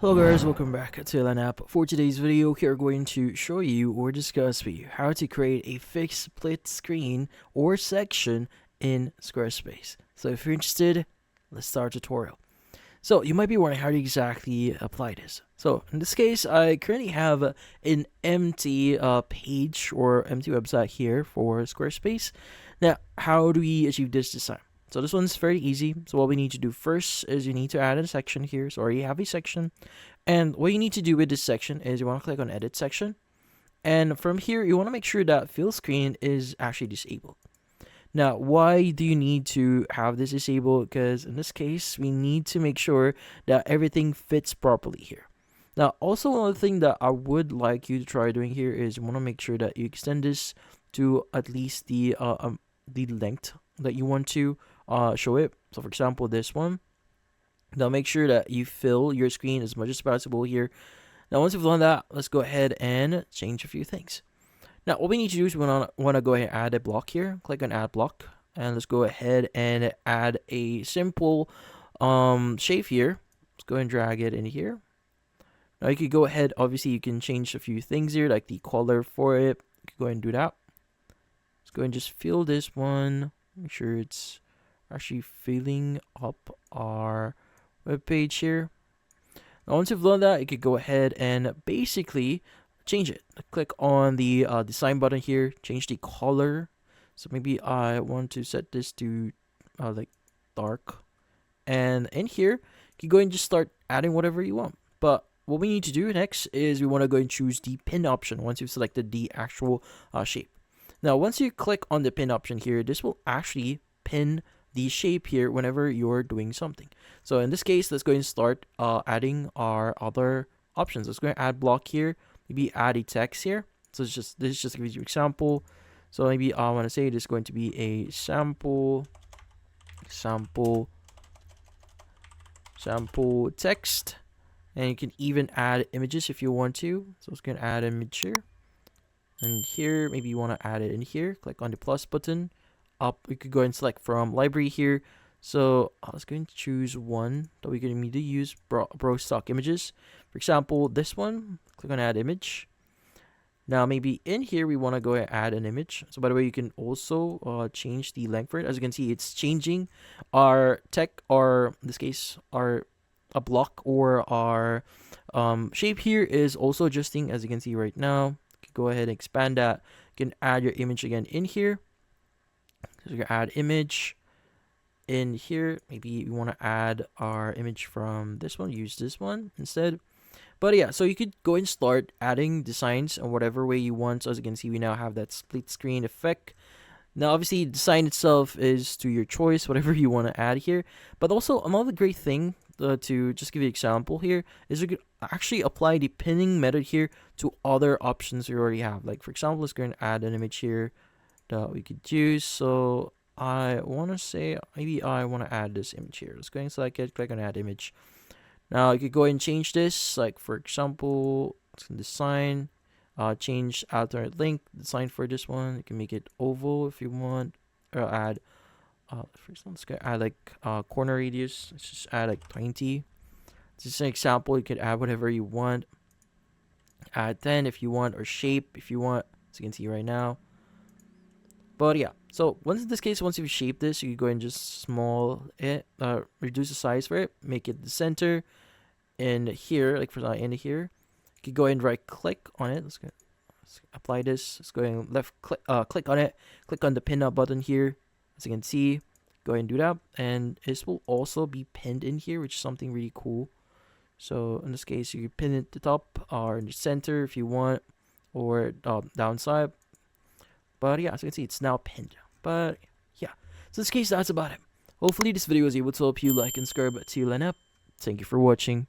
Hello guys, welcome back to App. For today's video, we are going to show you or discuss with you how to create a fixed split screen or section in Squarespace. So if you're interested, let's start the tutorial. So you might be wondering how to exactly apply this. So in this case, I currently have an empty page or empty website here for Squarespace. Now, how do we achieve this design? So this one's very easy. So what we need to do first is you need to add a section here. So already have a section. And what you need to do with this section is you want to click on edit section. And from here, you want to make sure that fill screen is actually disabled. Now, why do you need to have this disabled? Because in this case, we need to make sure that everything fits properly here. Now, also another thing that I would like you to try doing here is you want to make sure that you extend this to at least the length that you want to show it. So for example, this one. Now make sure that you fill your screen as much as possible here. Now once you've done that, let's go ahead and change a few things. Now what we need to do is we want to go ahead and add a block here. Click on add block, and let's go ahead and add a simple shape here. Let's go ahead and drag it in here. Now you could go ahead, obviously you can change a few things here, like the color for it. You could go ahead and do that. Let's go ahead and just fill this one. Make sure it's actually filling up our web page here. Now once you've done that, you could go ahead and basically change it. Click on the design button here, change the color. So maybe I want to set this to like dark, and in here you can go and just start adding whatever you want. But what we need to do next is we want to go and choose the pin option once you've selected the actual shape. Now once you click on the pin option here, this will actually pin the shape here whenever you're doing something. So in this case, let's go and start adding our other options. Let's go and add block here, maybe add a text here. So it's just this just gives you example. So maybe I want to say this is going to be a sample text, and you can even add images if you want to. So let's go and add an image here, and here maybe you want to add it in here. Click on the plus button. Up, we could go and select from library here. So let's go and choose one that we're going to need to use, browse stock images. For example, this one, click on add image. Now maybe in here we want to go and add an image. So by the way, you can also change the length for it. As you can see, it's changing our text, or in this case our a block or our shape here is also adjusting. As you can see right now, you can go ahead and expand that. You can add your image again in here. So you can add image in here. Maybe you want to add our image from this one, use this one instead. But yeah, so you could go and start adding designs in whatever way you want. So as you can see, we now have that split screen effect. Now obviously the design itself is to your choice, whatever you want to add here. But also another great thing to just give you an example here is you could actually apply the pinning method here to other options you already have. Like for example, let's go and add an image here that we could use. So I want to say maybe I want to add this image here. Let's go and select it, click on add image. Now you could go and change this, like for example, design, change alternate link design for this one. You can make it oval if you want, or add first let's go add like corner radius. Let's just add like 20. Just an example. You could add whatever you want, add 10 if you want, or shape if you want, as you can see right now. But yeah, so once in this case, once you've shaped this, you can go and just reduce the size for it, make it the center. And here, like for in here, you can go and right click on it. Let's apply this. Let's go and left click on it. Click on the pin up button here. As you can see, go ahead and do that. And this will also be pinned in here, which is something really cool. So in this case, you can pin it at the top or in the center if you want, or downside. But yeah, as you can see, it's now pinned. But yeah, so in this case, that's about it. Hopefully this video was able to help you like and subscribe to Up. Thank you for watching.